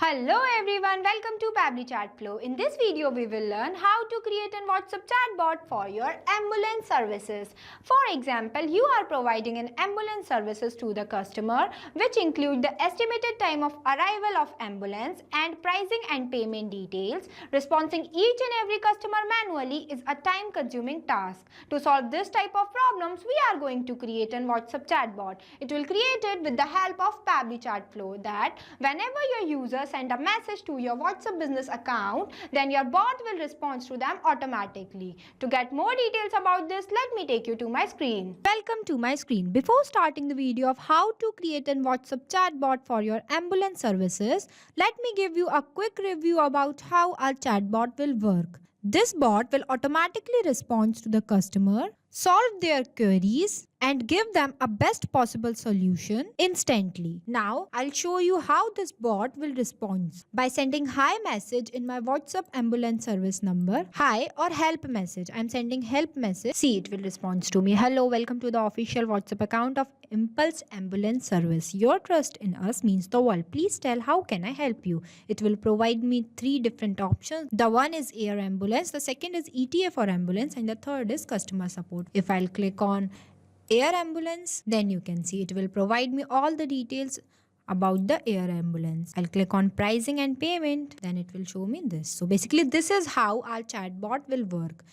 Hello everyone, welcome to Pabbly Chatflow. In this video, we will learn how to create a WhatsApp chatbot for your ambulance services. For example, you are providing an ambulance services to the customer, which include the estimated time of arrival of ambulance and pricing and payment details. Responding each and every customer manually is a time-consuming task. To solve this type of problems, we are going to create a WhatsApp chatbot. It will create it with the help of Pabbly Chatflow that whenever your user send a message to your WhatsApp business account, then your bot will respond to them automatically. To get more details about this, let me take you to my screen. Welcome to my screen. Before starting the video of how to create a WhatsApp chatbot for your ambulance services, let me give you a quick review about how our chatbot will work. This bot will automatically respond to the customer, solve their queries, and give them a best possible solution instantly. Now, I'll show you how this bot will respond by sending hi message in my WhatsApp ambulance service number, hi or help message. I'm sending help message. See, it will respond to me. Hello, welcome to the official WhatsApp account of Impulse Ambulance Service. Your trust in us means the world. Please tell how can I help you. It will provide me 3 different options. The one is air ambulance, the second is ETA for ambulance, and the third is customer support. If I'll click on air ambulance, then you can see it will provide me all the details about the air ambulance. I'll click on pricing and payment, then it will show me this. So basically this is how our chatbot will work.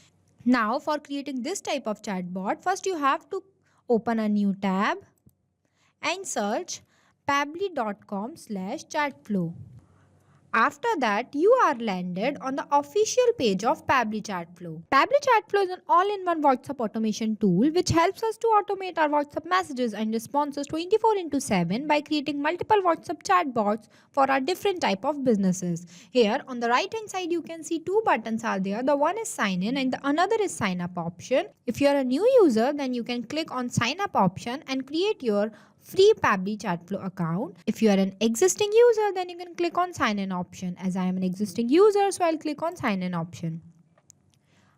Now for creating this type of chatbot, first you have to open a new tab and search pabbly.com/chatflow. After that, you are landed on the official page of Pabbly Chatflow. Pabbly Chatflow is an all-in-one WhatsApp automation tool which helps us to automate our WhatsApp messages and responses 24/7 by creating multiple WhatsApp chatbots for our different type of businesses. Here on the right hand side, you can see 2 buttons are there. The one is sign in and the another is sign up option. If you are a new user, then you can click on sign up option and create your free Pabbly Chatflow account. If you are an existing user, then you can click on sign in option. As I am an existing user, so I'll click on sign in option.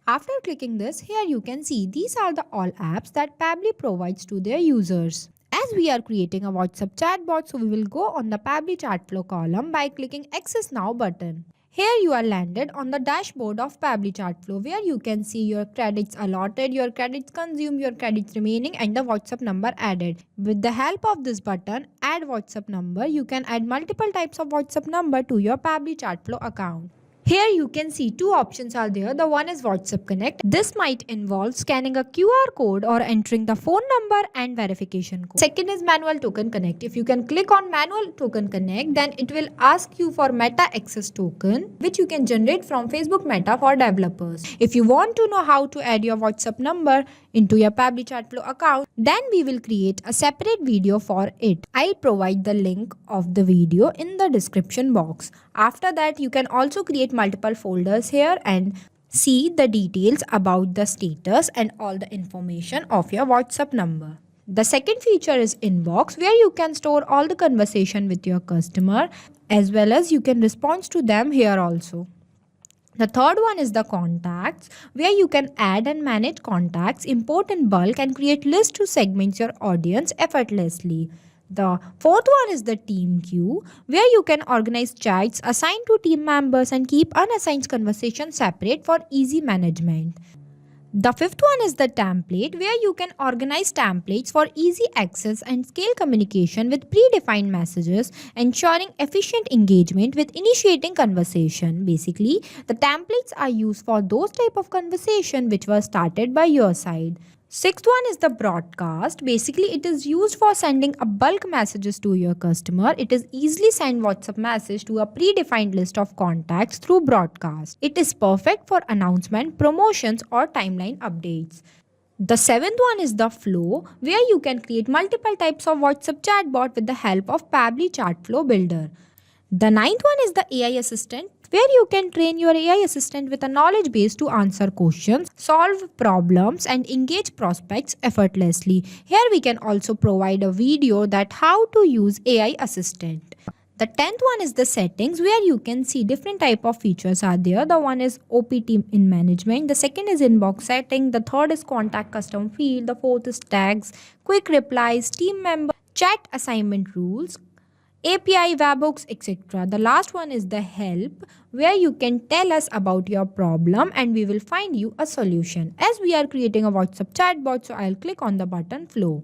After clicking this, here you can see these are the all apps that Pabbly provides to their users. As we are creating a WhatsApp chatbot, so we will go on the Pabbly Chatflow column by clicking Access Now button. Here you are landed on the dashboard of Pabbly Chatflow where you can see your credits allotted, your credits consumed, your credits remaining and the WhatsApp number added. With the help of this button, Add WhatsApp Number, you can add multiple types of WhatsApp number to your Pabbly Chatflow account. Here you can see 2 options are there. The one is WhatsApp Connect. This might involve scanning a QR code or entering the phone number and verification code. Second is Manual Token Connect. If you can click on Manual Token Connect, then it will ask you for Meta Access Token, which you can generate from Facebook Meta for developers. If you want to know how to add your WhatsApp number into your Pabbly Chatflow account, then we will create a separate video for it. I'll provide the link of the video in the description box. After that, you can also create multiple folders here and see the details about the status and all the information of your WhatsApp number. The second feature is Inbox, where you can store all the conversation with your customer as well as you can respond to them here also. The third one is the Contacts, where you can add and manage contacts, import in bulk and create lists to segment your audience effortlessly. The fourth one is the Team Queue, where you can organize chats assigned to team members and keep unassigned conversations separate for easy management. The fifth one is the Template, where you can organize templates for easy access and scale communication with predefined messages, ensuring efficient engagement with initiating conversation. Basically, the templates are used for those type of conversation which were started by your side. Sixth one is the Broadcast. Basically, it is used for sending a bulk messages to your customer. It is easily send WhatsApp message to a predefined list of contacts through Broadcast. It is perfect for announcement, promotions or timeline updates. The seventh one is the Flow, where you can create multiple types of WhatsApp chatbot with the help of Pabbly Chatflow Builder. The ninth one is the AI Assistant, where you can train your AI assistant with a knowledge base to answer questions, solve problems and engage prospects effortlessly. Here we can also provide a video that how to use AI assistant. The 10th one is the Settings, where you can see different type of features are there. The one is OPT in management, the second is inbox setting, the third is contact custom field, the fourth is tags, quick replies, team member, chat assignment rules, API, webhooks, etc. The last one is the help, where you can tell us about your problem and we will find you a solution. As we are creating a WhatsApp chatbot, so I'll click on the button flow.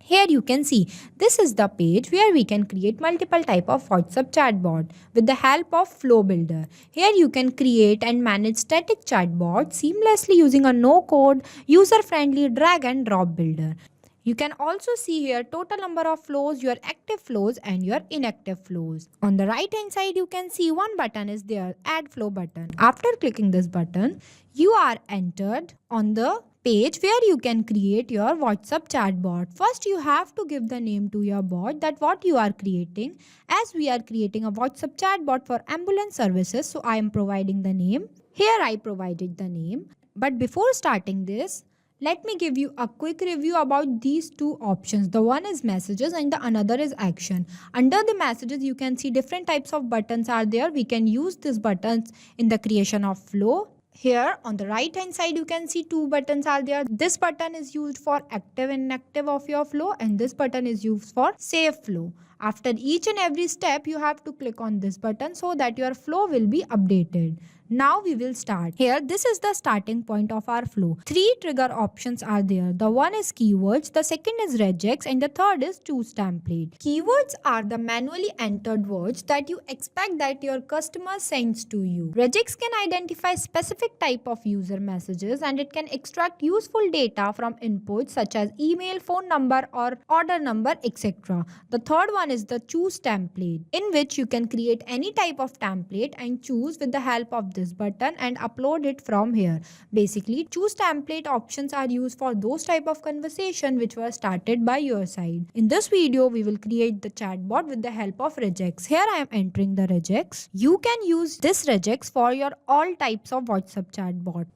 Here you can see this is the page where we can create multiple type of WhatsApp chatbot with the help of Flow Builder. Here you can create and manage static chatbot seamlessly using a no-code, user-friendly drag and drop builder. You can also see here total number of flows, your active flows and your inactive flows. On the right hand side you can see one button is there, add flow button. After clicking this button, you are entered on the page where you can create your WhatsApp chatbot. First you have to give the name to your bot, that what you are creating. As we are creating a WhatsApp chatbot for ambulance services, so I am providing the name. Here I provided the name. But before starting this, let me give you a quick review about these two options. The one is messages and the another is action. Under the messages you can see different types of buttons are there. We can use these buttons in the creation of flow. Here on the right hand side you can see two buttons are there. This button is used for active and inactive of your flow and this button is used for save flow. After each and every step you have to click on this button so that your flow will be updated. Now we will start. Here this is the starting point of our flow. Three trigger options are there. The one is keywords, the second is regex and the third is choose template. Keywords are the manually entered words that you expect that your customer sends to you. Regex can identify specific type of user messages and it can extract useful data from inputs such as email, phone number or order number, etc. The third one is the choose template, in which you can create any type of template and choose with the help of this button and upload it from here. Basically, choose template options are used for those type of conversation which were started by your side. In this video, we will create the chatbot with the help of regex. Here I am entering the regex. You can use this regex for your all types of WhatsApp chatbot.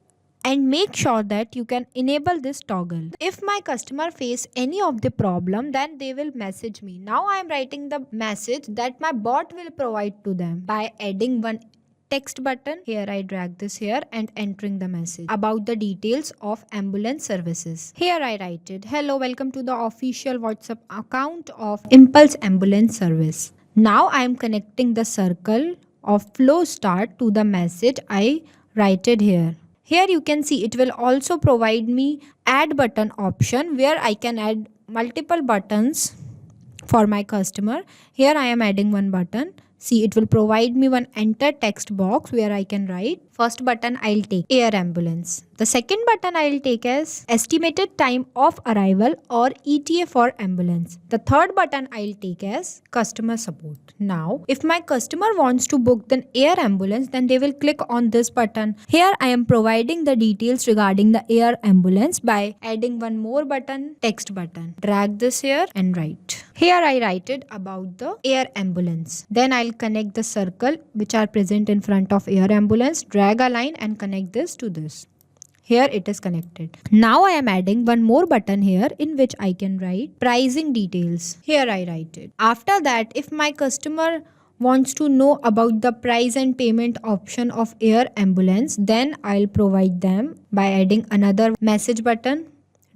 And make sure that you can enable this toggle. If my customer face any of the problem, then they will message me. Now I am writing the message that my bot will provide to them by adding one text button. Here I drag this here and entering the message about the details of ambulance services. Here I write it, hello, welcome to the official WhatsApp account of Impulse Ambulance Service. Now I am connecting the circle of flow start to the message I write it here. Here you can see it will also provide me add button option where I can add multiple buttons for my customer. Here I am adding one button. See, it will provide me one enter text box where I can write. First button I'll take air ambulance. The second button I'll take as estimated time of arrival or ETA for ambulance. The third button I'll take as customer support. Now, if my customer wants to book an air ambulance, then they will click on this button. Here I am providing the details regarding the air ambulance by adding one more button, text button. Drag this here and write. Here I write it about the air ambulance. Then I'll connect the circle which are present in front of air ambulance, drag a line and connect this to this. Here it is connected. Now I am adding one more button here in which I can write pricing details. Here I write it. After that, if my customer wants to know about the price and payment option of air ambulance, then I'll provide them by adding another message button.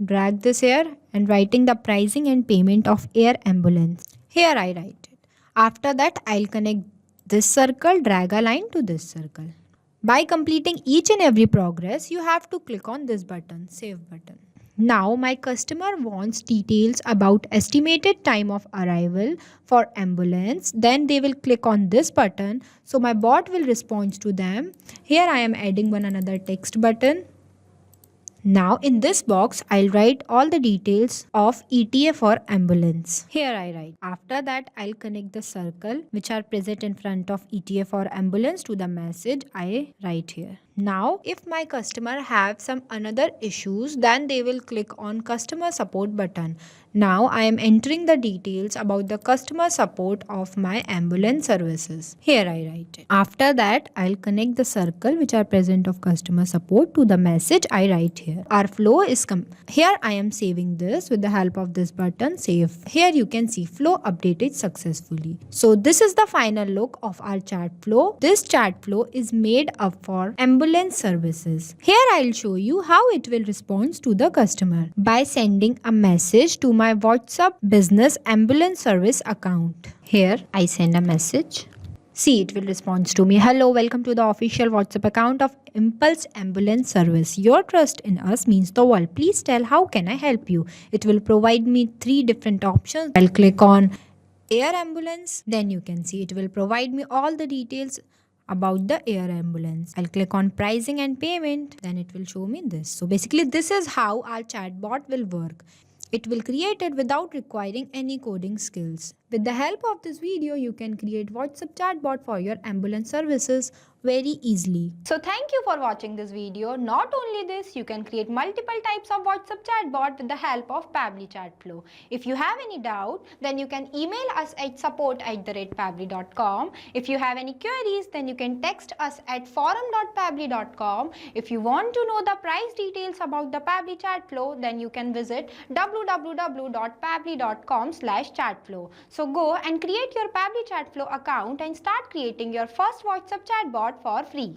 Drag this here and writing the pricing and payment of air ambulance. Here I write it. After that, I'll connect this circle, drag a line to this circle. By completing each and every progress, you have to click on this button, save button. Now my customer wants details about estimated time of arrival for ambulance. Then they will click on this button. So my bot will respond to them. Here I am adding one another text button. Now in this box, I'll write all the details of ETA for ambulance. Here I write. After that, I'll connect the circle which are present in front of ETA for ambulance to the message I write here. Now, if my customer have some another issues, then they will click on customer support button. Now I am entering the details about the customer support of my ambulance services. Here I write it. After that, I'll connect the circle which are present of customer support to the message I write here. Our flow is here I am saving this with the help of this button save. Here you can see flow updated successfully. So this is the final look of our chat flow. This chat flow is made up for ambulance ambulance services. Here I'll show you how it will respond to the customer by sending a message to my WhatsApp business ambulance service account. Here I send a message. See, it will respond to me. Hello, welcome to the official WhatsApp account of Impulse Ambulance Service. Your trust in us means the world. Please tell how can I help you. It will provide me 3 different options. I'll click on air ambulance. Then you can see it will provide me all the details about the air ambulance. I'll click on pricing and payment. Then it will show me this. So basically this is how our chatbot will work. It will create it without requiring any coding skills. With the help of this video, you can create WhatsApp chatbot for your ambulance services very easily. So thank you for watching this video. Not only this, you can create multiple types of WhatsApp chatbot with the help of Pabbly Chatflow. If you have any doubt, then you can email us at support@pabbly.com. If you have any queries, then you can text us at forum.pabbly.com. If you want to know the price details about the Pabbly Chatflow, then you can visit www.pabbly.com/chatflow. So go and create your Pabbly Chatflow account and start creating your first WhatsApp chatbot for free.